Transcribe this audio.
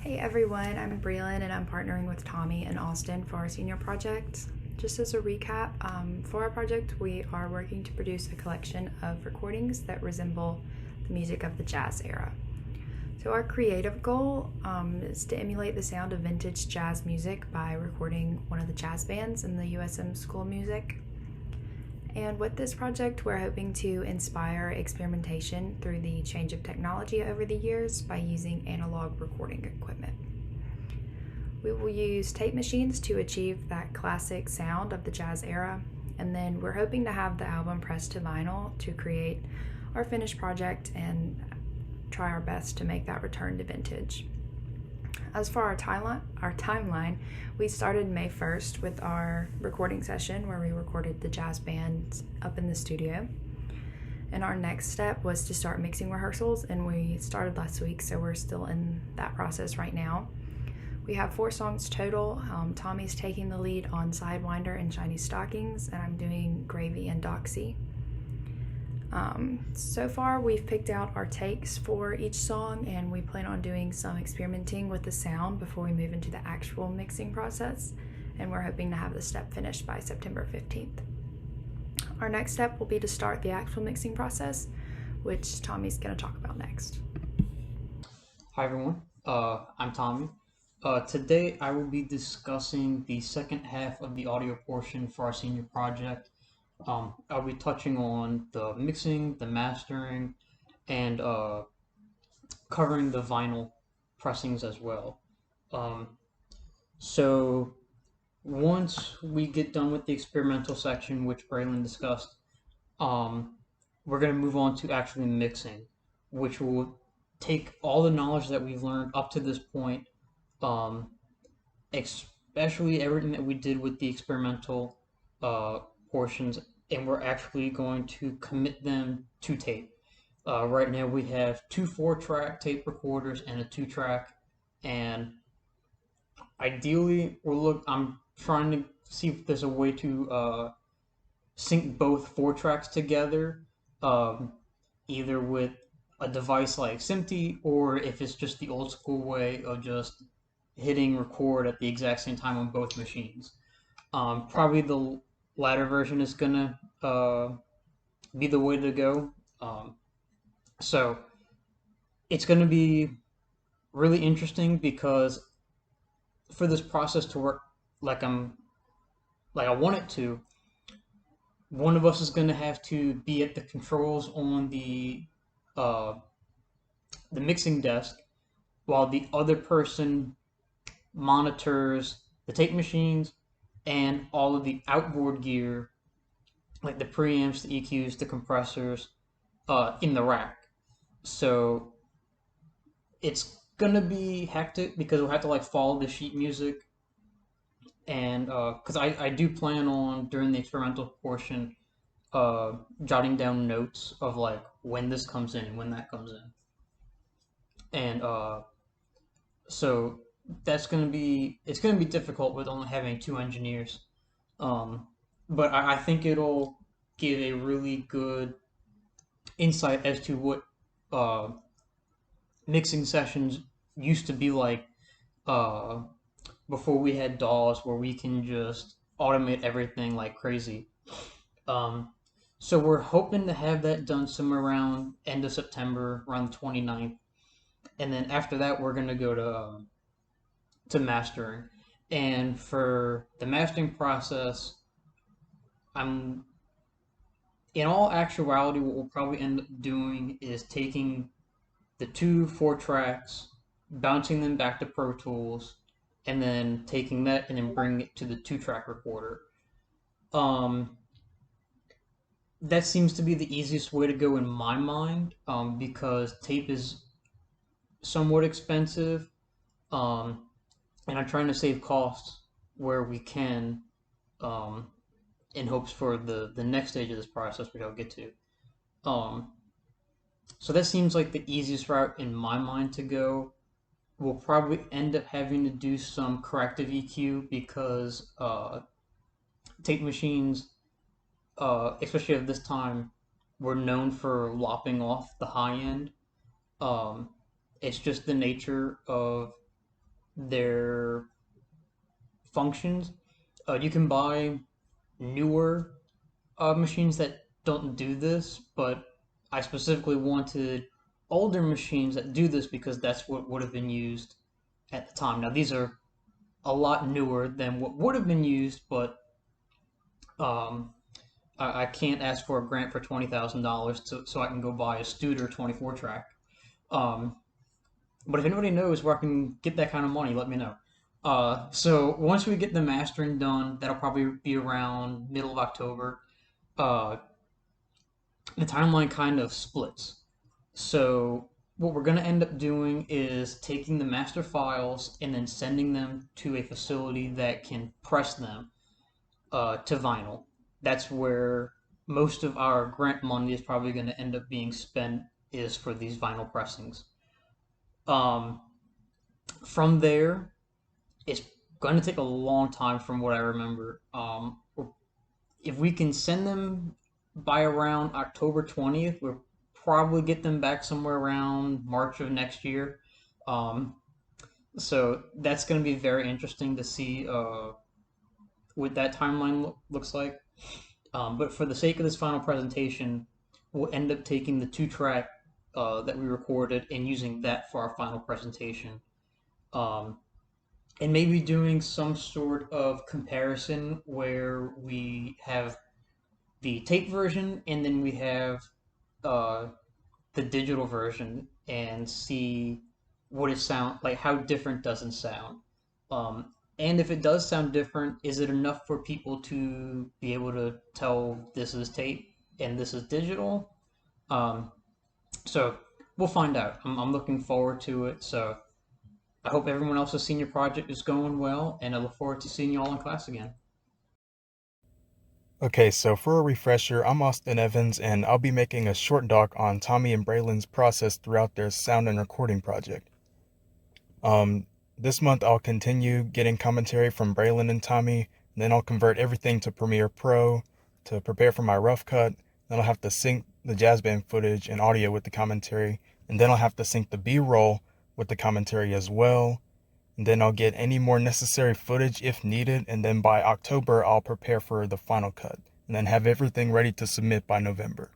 Hey everyone, I'm Breland and I'm partnering with Tommy and Austin for our senior project. Just as a recap, for our project, we are working to produce a collection of recordings that resemble the music of the jazz era. So, our creative goal is to emulate the sound of vintage jazz music by recording one of the jazz bands in the USM School of Music. And with this project, we're hoping to inspire experimentation through the change of technology over the years by using analog recording equipment. We will use tape machines to achieve that classic sound of the jazz era, and then we're hoping to have the album pressed to vinyl to create our finished project and try our best to make that return to vintage. As for our timeline, we started May 1st with our recording session where we recorded the jazz band up in the studio. And our next step was to start mixing rehearsals, and we started last week, so we're still in that process right now. We have 4 songs total. Tommy's taking the lead on Sidewinder and Shiny Stockings, and I'm doing Gravy and Doxy. So far, we've picked out our takes for each song, and we plan on doing some experimenting with the sound before we move into the actual mixing process, and we're hoping to have the step finished by September 15th. Our next step will be to start the actual mixing process, which Tommy's going to talk about next. Hi everyone, I'm Tommy. Today I will be discussing the second half of the audio portion for our senior project. I'll be touching on the mixing, the mastering, and covering the vinyl pressings as well. Um, so once we get done with the experimental section, which Braylon discussed, um, we're going to move on to actually mixing, which will take all the knowledge that we've learned up to this point, um, especially everything that we did with the experimental portions, and we're actually going to commit them to tape. Right now we have 2 4-track tape recorders and a 2-track, and ideally I'm trying to see if there's a way to sync both 4 tracks together, um, either with a device like SMPTE, or if it's just the old school way of just hitting record at the exact same time on both machines. Probably the latter version is gonna be the way to go. So it's gonna be really interesting because for this process to work like I want it to, one of us is gonna have to be at the controls on uh, the mixing desk, while the other person monitors the tape machines and all of the outboard gear, like the preamps, the EQs, the compressors, in the rack. So it's gonna be hectic because we'll have to like follow the sheet music, and because I do plan on during the experimental portion, jotting down notes of like when this comes in and when that comes in, and so it's gonna be difficult with only having 2 engineers. Um, but I think it'll give a really good insight as to what uh, mixing sessions used to be like uh, before we had DAWs where we can just automate everything like crazy. Um, so we're hoping to have that done somewhere around end of September, around the 29th. And then after that, we're going to go to mastering. And for the mastering process, I'm in all actuality, what we'll probably end up doing is taking the 2 4 tracks, bouncing them back to Pro Tools, and then taking that and then bringing it to the 2-track recorder. Um, that seems to be the easiest way to go in my mind, because tape is somewhat expensive, um, and I'm trying to save costs where we can, um, in hopes for the next stage of this process, which I'll get to. Um, so that seems like the easiest route in my mind to go. We'll probably end up having to do some corrective EQ because tape machines, especially at this time, were known for lopping off the high end. Um, it's just the nature of their functions. You can buy newer machines that don't do this, but I specifically wanted older machines that do this because that's what would have been used at the time. Now, these are a lot newer than what would have been used, but um, I can't ask for a grant for $20,000 so I can go buy a Studer 24 track. Um, but if anybody knows where I can get that kind of money, let me know. So once we get the mastering done, that'll probably be around middle of October. Uh, the timeline kind of splits. So what we're going to end up doing is taking the master files and then sending them to a facility that can press them to vinyl. That's where most of our grant money is probably going to end up being spent is for these vinyl pressings. Um, from there, it's going to take a long time from what I remember. If we can send them by around October 20th, we'll probably get them back somewhere around March of next year. Um, so that's going to be very interesting to see what that timeline looks like. But for the sake of this final presentation, we'll end up taking the two track that we recorded and using that for our final presentation. Um, and maybe doing some sort of comparison where we have the tape version and then we have uh, the digital version and see what it sound like, how different does it sound. And if it does sound different, is it enough for people to be able to tell this is tape and this is digital? Um, so we'll find out. I'm looking forward to it. So I hope everyone else's senior project is going well, and I look forward to seeing you all in class again. Okay, so for a refresher, I'm Austin Evans, and I'll be making a short doc on Tommy and Braylon's process throughout their sound and recording project. This month I'll continue getting commentary from Braylon and Tommy, then I'll convert everything to Premiere Pro to prepare for my rough cut. Then I'll have to sync the jazz band footage and audio with the commentary, and then I'll have to sync the B-roll with the commentary as well. And then I'll get any more necessary footage if needed, and then by October I'll prepare for the final cut, and then have everything ready to submit by November.